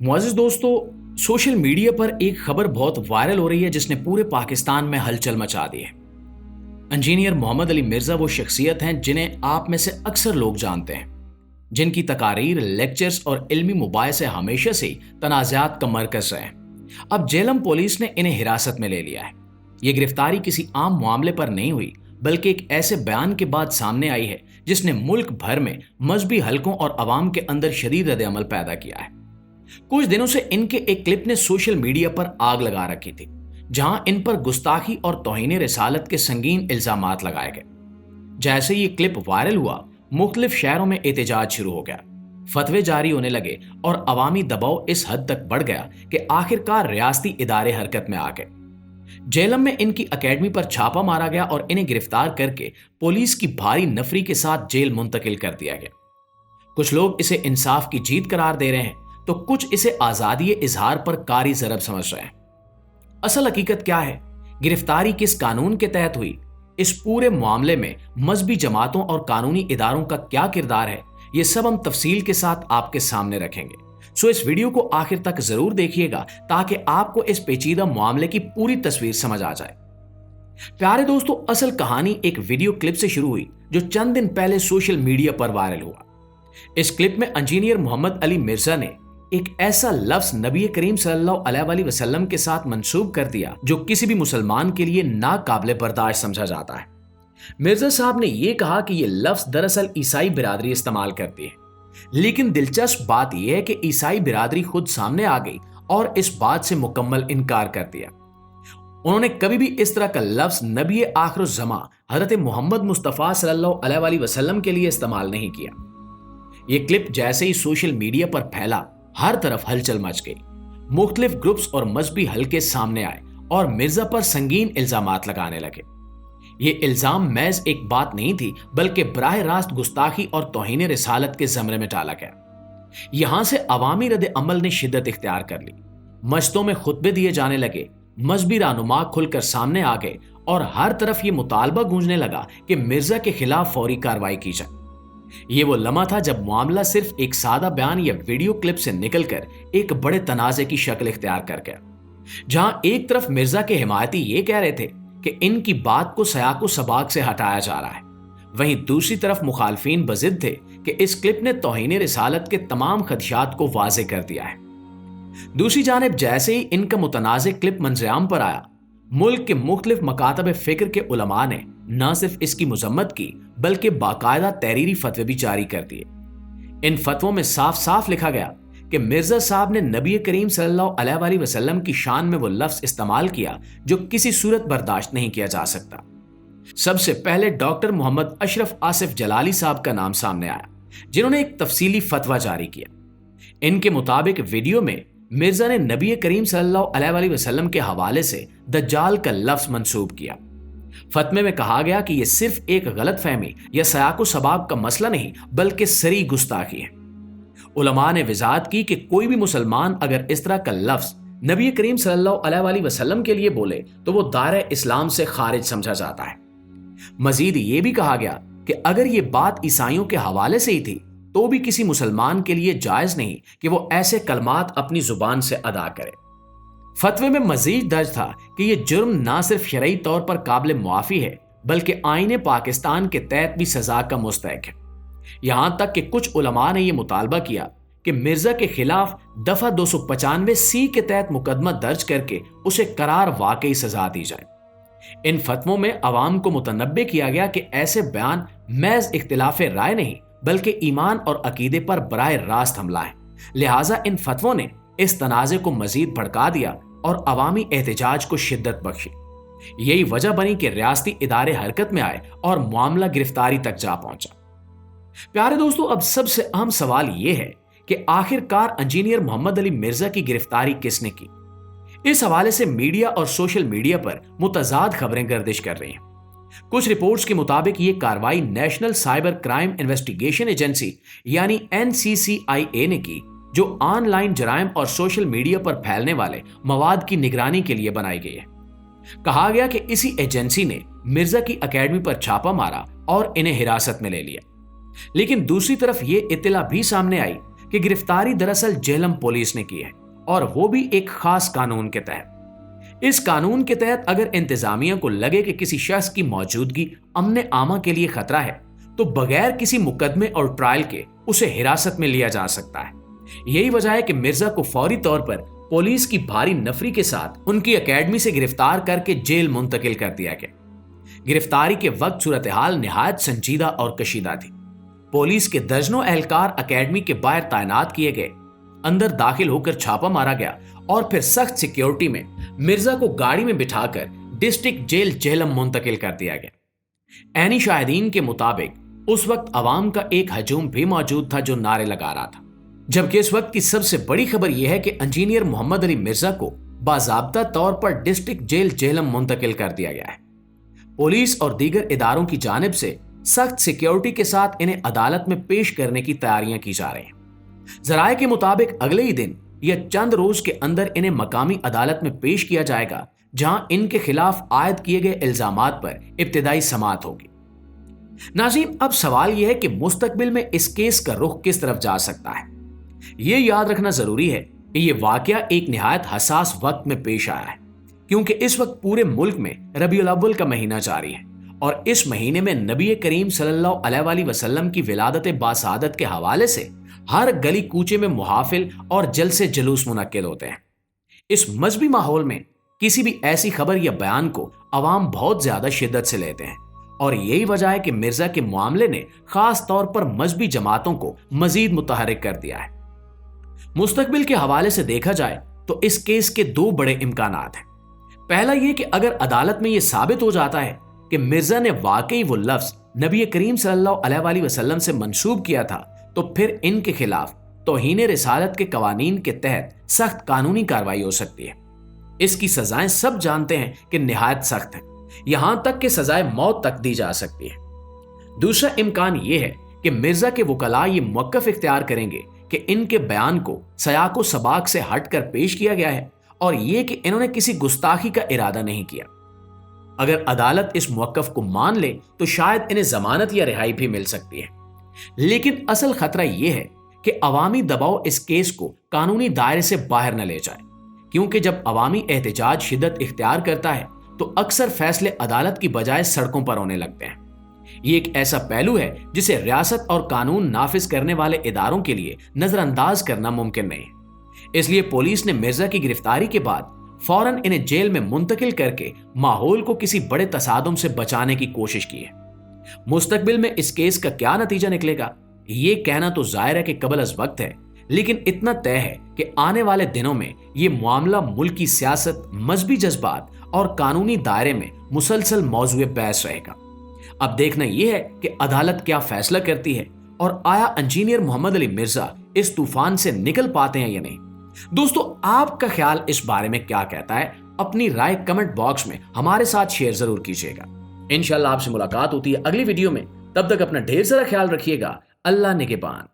मुआज़िज़ दोस्तों, social media पर एक खबर बहुत वायरल हो रही है जिसने पूरे पाकिस्तान में हलचल मचा दी है। इंजीनियर मोहम्मद अली मिर्ज़ा वो शख्सियत हैं जिन्हें आप में से अक्सर लोग जानते हैं, जिनकी तकारीर, लेक्चर्स और इल्मी मुबाहिसे हमेशा से तनाज़ात का मरकज़ रहे हैं। अब जेलम पुलिस ने इन्हें हिरासत में ले लिया है। ये गिरफ्तारी किसी आम मामले पर नहीं हुई, बल्कि एक ऐसे बयान के बाद सामने आई है जिसने मुल्क भर में मजहबी हलकों और अवाम के अंदर शदीद रद्द-ए-अमल पैदा किया है। कुछ दिनों से इनके एक क्लिप ने सोशल मीडिया पर आग लगा रखी थी, जहां इन पर गुस्ताखी और तौहीन रिसालत के संगीन इल्जामात लगाए गए। जैसे ये क्लिप वायरल हुआ, मुख्तलिफ शहरों में एहतजाज शुरू हो गया, फतवे जारी होने लगे और अवामी दबाव इस हद तक बढ़ गया कि आखिरकार रियासती इदारे हरकत में आ गए। जेलम में इनकी अकेडमी पर छापा मारा गया और इन्हें गिरफ्तार करके पुलिस की भारी नफरी के साथ जेल मुंतकिल कर दिया गया। कुछ लोग इसे इंसाफ की जीत करार दे रहे हैं, तो कुछ इसे आजादी इजहार पर कारी ज़रब समझ रहे हैं। असल हकीकत क्या है, गिरफ्तारी किस कानून के तहत हुई, इस पूरे मामले में मजहबी जमातों और कानूनी इदारों का क्या किरदार है, ये सब हम तफसील के साथ आपके सामने रखेंगे। सो इस वीडियो को आखिर तक जरूर देखिएगा ताकि आपको इस पेचीदा मामले की पूरी तस्वीर समझ आ जाए। प्यारे दोस्तों, असल कहानी एक वीडियो क्लिप से शुरू हुई जो चंद दिन पहले सोशल मीडिया पर वायरल हुआ। इस क्लिप में इंजीनियर मोहम्मद अली मिर्जा ने एक ऐसा लफ्ज नबी करीम सल्लल्लाहु अलैहि वसल्लम के साथ मंसूब कर दिया जो किसी भी मुसलमान के लिए नाकाबिले बर्दाश्त समझा जाता है। मिर्जा साहब ने यह कहा कि यह लफ्ज दरअसल ईसाई बिरादरी इस्तेमाल करती है, लेकिन दिलचस्प बात यह है कि ईसाई बिरादरी खुद सामने आ गई और इस बात से मुकम्मल इनकार कर दिया। उन्होंने कभी भी इस तरह का लफ्ज नबी आखिरुज़्ज़मा हजरत मोहम्मद मुस्तफ़ा सल्लल्लाहु अलैहि वसल्लम के लिए इस्तेमाल नहीं किया। यह क्लिप जैसे ही सोशल मीडिया पर फैला, हर तरफ हलचल मच गई। मुख्तलिफ ग्रुप्स और मजहबी हलके सामने आए और मिर्जा पर संगीन इल्जामात लगाने लगे। ये इल्जाम महज एक बात नहीं थी, बल्कि बराह रास्त गुस्ताखी और तौहीन रिसालत के ज़मरे में डाला गया। यहां से अवामी रद्द अमल ने शिद्दत इख्तियार कर ली। मस्जिदों में खुतबे दिए जाने लगे, मजहबी रहनुमा खुलकर सामने आ गए और हर तरफ ये मुतालबा गूंजने लगा कि मिर्जा के खिलाफ फौरी कार्रवाई की जाए। ये वो लम्हा था जब मामला सिर्फ एक सादा बयान या वीडियो क्लिप से निकलकर एक बड़े तनाज़े की शक्ल इख्तियार कर गया, जहां एक तरफ मिर्जा के हिमायती ये कह रहे थे कि इनकी बात को सयाको सबाक से हटाया जा रहा है, वहीं दूसरी तरफ मुखालफीन बजिद थे कि इस क्लिप ने तौहीन रिसालत के तमाम खदशात को वाज़े कर दिया है। दूसरी जानिब जैसे ही इनका मुतनाज़े क्लिप मंजराम पर आया, मुल्क के मुख्तलिफ मकातब फिक्र के उलमा ने न सिर्फ इसकी मजम्मत की, बल्कि बाकायदा तहरीरी फतवे भी जारी कर दिए। इन फतवों में साफ साफ लिखा गया कि मिर्जा साहब ने नबी करीम सल्लल्लाहु अलैहि वसल्लम की शान में वो लफ्ज इस्तेमाल किया जो किसी सूरत बर्दाश्त नहीं किया जा सकता। सबसे पहले डॉक्टर मोहम्मद अशरफ आसिफ जलाली साहब का नाम सामने आया, जिन्होंने एक तफसीली फतवा जारी किया। इनके मुताबिक वीडियो में मिर्जा ने नबी करीम सल्लल्लाहु अलैहि वसल्लम के हवाले से दज्जाल का लफ्ज मंसूब किया। फतवे में कहा गया कि यह सिर्फ एक गलत फहमी या सयाको सबाब का मसला नहीं, बल्कि सरी गुस्ताखी है। उलमा ने वजाहत की कि कोई भी मुसलमान अगर इस तरह का लफ्ज नबी करीम सल्लल्लाहु अलैहि वसल्लम के लिए बोले तो वो दायरे इस्लाम से खारिज समझा जाता है। मजीद ये भी कहा गया कि अगर ये बात ईसाइयों के हवाले से ही थी तो भी किसी मुसलमान के लिए जायज नहीं कि वो ऐसे कलमात अपनी जुबान से अदा करे। फतवे में मजीद दर्ज था कि यह जुर्म ना सिर्फ शरई तौर पर काबिल मुआफी है, बल्कि आईने पाकिस्तान के तहत भी सजा का मुस्तहक है। यहां तक कि कुछ उलमा ने यह मुतालबा किया कि मिर्जा के खिलाफ दफा 295C के तहत मुकदमा दर्ज करके उसे करार वाकई सजा दी जाए। इन फतवों में अवाम को मुतनब्बे किया गया कि ऐसे बयान महज इख्तिलाफ राय नहीं, बल्कि ईमान और अकीदे पर बराह रास्त हमला है। लिहाजा इन फतवों ने इस तनाज़े को मजीद भड़का दिया और अवामी एहतजाज को शिद्दत बख्शी। यही वजह बनी कि रियासती इदारे हरकत में आए और मामला गिरफ्तारी तक जा पहुंचा। प्यारे दोस्तों, अब सबसे अहम सवाल यह है कि आखिरकार इंजीनियर मोहम्मद अली मिर्जा की गिरफ्तारी किसने की। इस हवाले से मीडिया और सोशल मीडिया पर मुतजाद खबरें गर्दिश कर रही हैं। कुछ रिपोर्ट्स के मुताबिक ये कार्रवाई national cyber crime investigation agency यानी NCCIA ने की, जो ऑनलाइन जराइम और सोशल मीडिया पर फैलने वाले मवाद की निगरानी के लिए बनाई गई है। कहा गया कि इसी एजेंसी ने मिर्जा की अकेडमी पर छापा मारा और इन्हें हिरासत में ले लिया। लेकिन दूसरी तरफ यह इत्तला भी सामने आई कि गिरफ्तारी दरअसल जेहलम पुलिस ने की है, और वो भी एक खास कानून के तहत। इस कानून के तहत अगर इंतजामिया को लगे कि किसी शख्स की मौजूदगी अमन आमा के लिए खतरा है, तो बगैर किसी मुकदमे और ट्रायल के उसे हिरासत में लिया जा सकता है। यही वजह है कि मिर्जा को फौरी तौर पर पुलिस की भारी नफरी के साथ उनकी एकेडमी से गिरफ्तार करके जेल मुंतकिल कर दिया गया। गिरफ्तारी के वक्त सूरत हाल निहायत संजीदा और कशीदा थी। पुलिस के दर्जनों एहलकार एकेडमी के बाहर तैनात किए गए, अंदर दाखिल होकर छापा मारा गया और फिर सख्त सिक्योरिटी में मिर्जा को गाड़ी में बिठाकर डिस्ट्रिक्ट जेल जेहलम मुंतकिल कर दिया गया। ऐनी शाहिदीन के मुताबिक उस वक्त अवाम का एक हजूम भी मौजूद था जो नारे लगा रहा था, जबकि इस वक्त की सबसे बड़ी खबर यह है कि इंजीनियर मोहम्मद अली मिर्जा को बाज़ाब्ता तौर पर डिस्ट्रिक्ट जेल जेहलम मुंतकिल कर दिया गया है। पुलिस और दीगर इदारों की जानिब से सख्त सिक्योरिटी के साथ इन्हें अदालत में पेश करने की तैयारियां की जा रही हैं। जराये के मुताबिक अगले ही दिन या चंद रोज के अंदर इन्हें मकामी अदालत में पेश किया जाएगा, जहां इनके खिलाफ आयद किए गए इल्जामात पर इब्तिदाई समाअत होगी। नाज़रीन, अब सवाल यह है कि मुस्तकबिल में इस केस का रुख किस तरफ जा सकता है। यह याद रखना जरूरी है कि यह वाकया एक निहायत हसास वक्त में पेश आया है, क्योंकि इस वक्त पूरे मुल्क में रबीउल अव्वल का महीना जारी है और इस महीने में नबी करीम सल्लल्लाहु अलैहि वसल्लम की विलादत बासादत के हवाले से हर गली कूचे में मुहाफिल और जलसे जुलूस मुनक्किद होते हैं। इस मजहबी माहौल में किसी भी ऐसी खबर या बयान को अवाम बहुत ज्यादा शिद्दत से लेते हैं, और यही वजह है कि मिर्जा के मामले ने खास तौर पर मजहबी जमातों को मजीद मुतहरिक कर दिया है। मुस्तकबिल के हवाले से देखा जाए तो इस केस के दो बड़े इम्कानात हैं। पहला यह कि अगर अदालत में यह साबित हो जाता है कि मिर्जा ने वाकई वो लफ्ज नबी करीम सल्लल्लाहु अलैहि वसल्लम से मंसूब किया था, तो फिर इनके खिलाफ तौहीन रिसालत के कवानीन के तहत सख्त कानूनी कार्रवाई हो सकती है। इसकी सजाएं सब जानते हैं कि निहायत सख्त है, यहां तक कि सजाए मौत तक दी जा सकती है। दूसरा इम्कान यह है कि मिर्जा के वकला ये मौक़िफ़ इख्तियार करेंगे कि इनके बयान को सयाको सबाक से हटकर पेश किया गया है और यह कि इन्होंने किसी गुस्ताखी का इरादा नहीं किया। अगर अदालत इस मौक़िफ़ को मान ले तो शायद इन्हें जमानत या रिहाई भी मिल सकती है, लेकिन असल खतरा यह है कि अवामी दबाव इस केस को कानूनी दायरे से बाहर न ले जाए, क्योंकि जब अवामी एहतजाज शिद्दत इख्तियार करता है तो अक्सर फैसले अदालत की बजाय सड़कों पर होने लगते हैं। ये एक ऐसा पहलू है जिसे रियासत और कानून नाफिज करने वाले इदारों के लिए नजरअंदाज करना मुमकिन नहीं है। इसलिए पुलिस ने मिर्जा की गिरफ्तारी के बाद फौरन इन्हें जेल में मुंतकिल करके माहौल को किसी बड़े तसादुम से बचाने की कोशिश की है। मुस्तकबिल में इस केस का क्या नतीजा निकलेगा, ये कहना तो जाहिर है कि कबल अज वक्त है, लेकिन इतना तय है कि आने वाले दिनों में ये मामला मुल्क की सियासत, मजहबी जज्बात और कानूनी दायरे में मुसलसल मौजूए बहस रहेगा। अब देखना यह है कि अदालत क्या फैसला करती है और आया इंजीनियर मोहम्मद अली मिर्जा इस तूफान से निकल पाते हैं या नहीं। दोस्तों, आपका ख्याल इस बारे में क्या कहता है? अपनी राय कमेंट बॉक्स में हमारे साथ शेयर जरूर कीजिएगा। इंशाल्लाह आपसे मुलाकात होती है अगली वीडियो में। तब तक अपना ढेर सारा ख्याल रखिएगा। अल्लाह निगहबान।